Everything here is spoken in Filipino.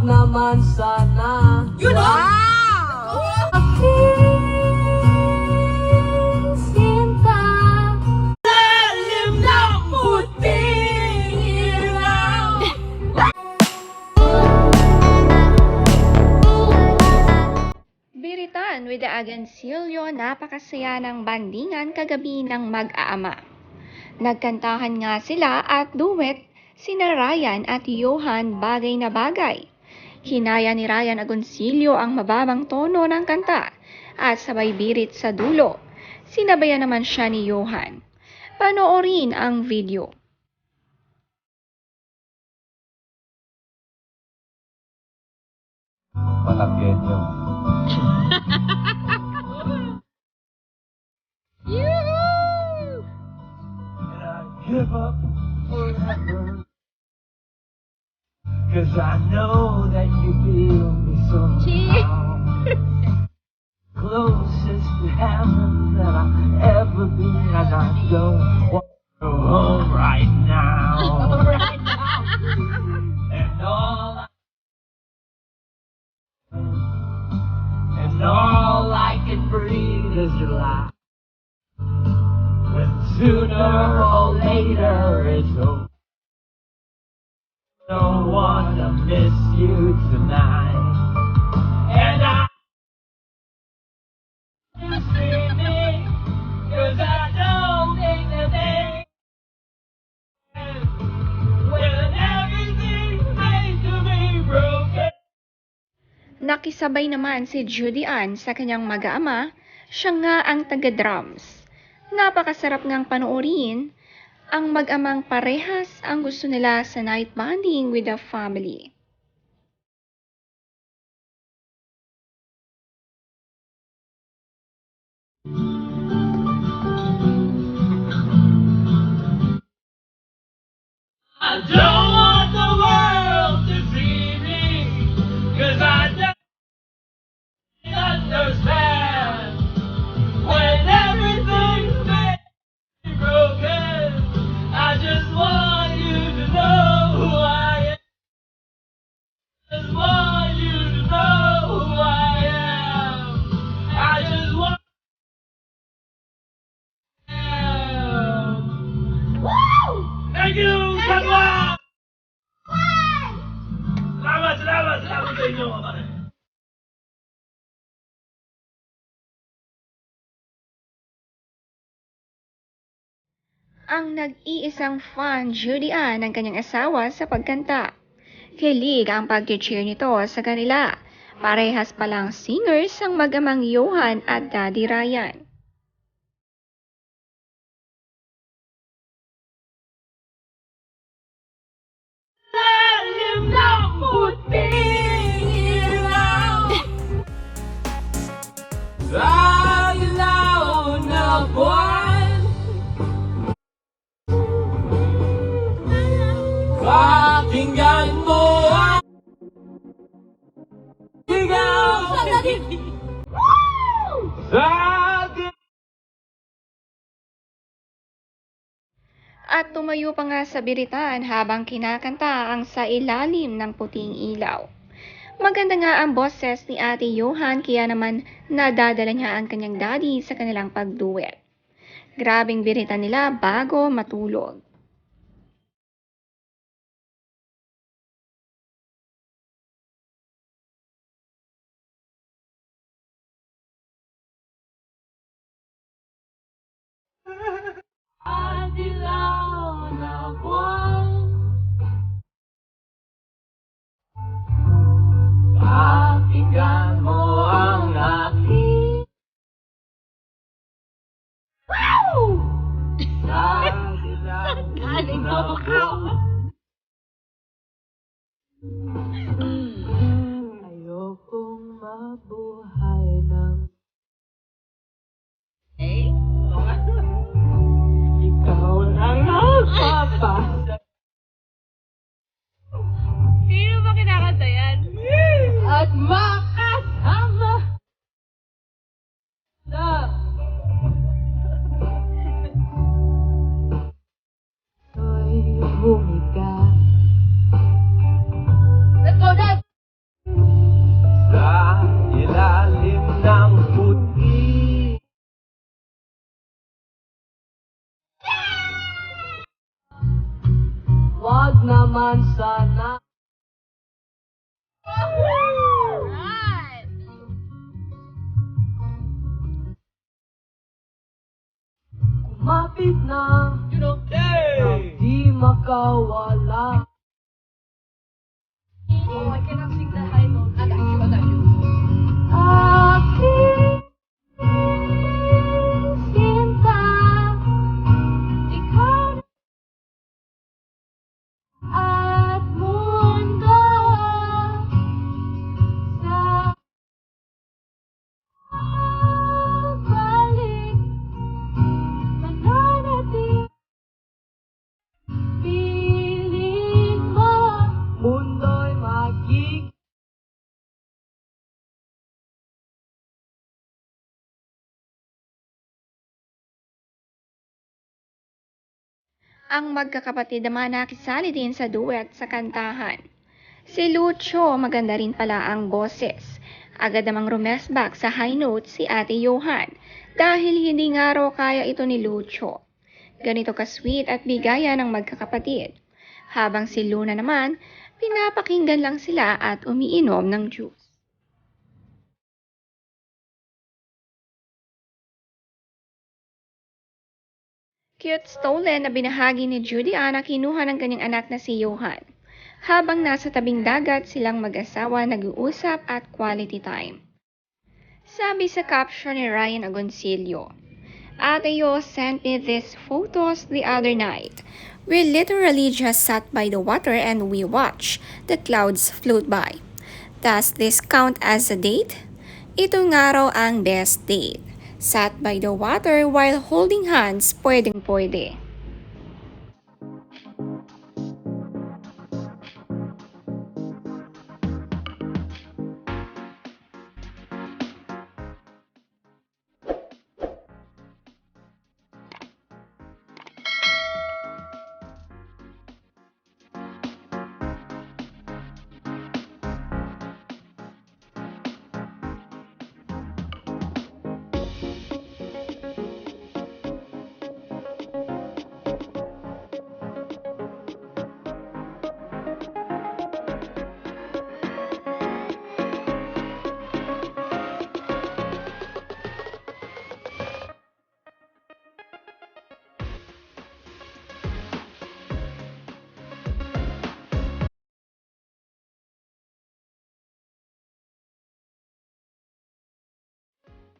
naman sana. You know? Aking sinta, Lalim ng puting ilaw. Biritan with the Agoncillo, napakasaya ng bandingan kagabi ng mag-aama. Nagkantahan nga sila at duet sina Ryan at Johan bagay na bagay. Hinaya ni Ryan Agoncillo ang mababang tono ng kanta at sabay birit sa dulo. Sinabayan naman siya ni Johan. Panoorin ang video. Malagyan yung and I give up forever, 'cause I know that you feel me somehow. Closest to heaven that I've ever been, and I don't want to go home right now. And all I can breathe is your life. When sooner or later it's over. Don't wanna miss you tonight. And I you see me, 'cause I don't think that they when everything's made to be broken. Nakisabay naman si Judy Ann sa kanyang mag-aama, siya nga ang taga-drums. Napakasarap ngang panoorin, ang mag-amang parehas ang gusto nila sa night bonding with the family. I don't want the world to see me, 'cause I don't understand when everything's made to be broken. I just want you to know who I am. Just want you to know who I am. I just want Woo! Thank you, Katwa! Salamat sa inyo, mga Ang nag-iisang fan, Judy Ann, ng kanyang asawa sa pagkanta. Kilig ang pag-cheer nito sa kanila. Parehas palang singers ang mag-amang Johan at Daddy Ryan. lalim ng puting ilaw. Sa ilaw na buwan, pakinggan mo ang sigaw sa At tumayo pa nga sa biritan habang kinakanta ang Sa Ilalim ng Puting Ilaw. Maganda nga ang boses ni Ate Johan kaya naman nadadala niya ang kanyang daddy sa kanilang pagduet. Grabing biritan nila bago matulog. dilaw na buwan. Pakinggan mo ang aking sa dilaw na buwan. Ayokong mabuhay ng ikaw lang nagpapasa. Sino ba kinakanta yan? At makasama sa ako'y humiga. Let's go, Dad! magkawala. Oh, I cannot sing the high note. I got you, I got you. Aking sinta, ikaw at mundo sa balik mananatili. Piling mo, mundo'y magiging Ang magkakapatid naman nakisali din sa duet sa kantahan. Si Lucho, maganda rin pala ang boses. Agad namang rumesbak sa high note si Ate Johan dahil hindi nga raw kaya ito ni Lucho. Ganito ka-sweet at bigaya ng magkakapatid. Habang si Luna naman, pinapakinggan lang sila at umiinom ng juice. Cute stolen na binahagi ni Judy Ann na kinuha ng kanyang anak na si Johan. Habang nasa tabing dagat silang mag-asawa nag-uusap at quality time. Sabi sa caption ni Ryan Agoncillo, Ate Yo sent me these photos the other night. We literally just sat by the water and we watched the clouds float by. Does this count as a date? Ito nga raw ang best date. Sat by the water while holding hands, pwedeng-pwede.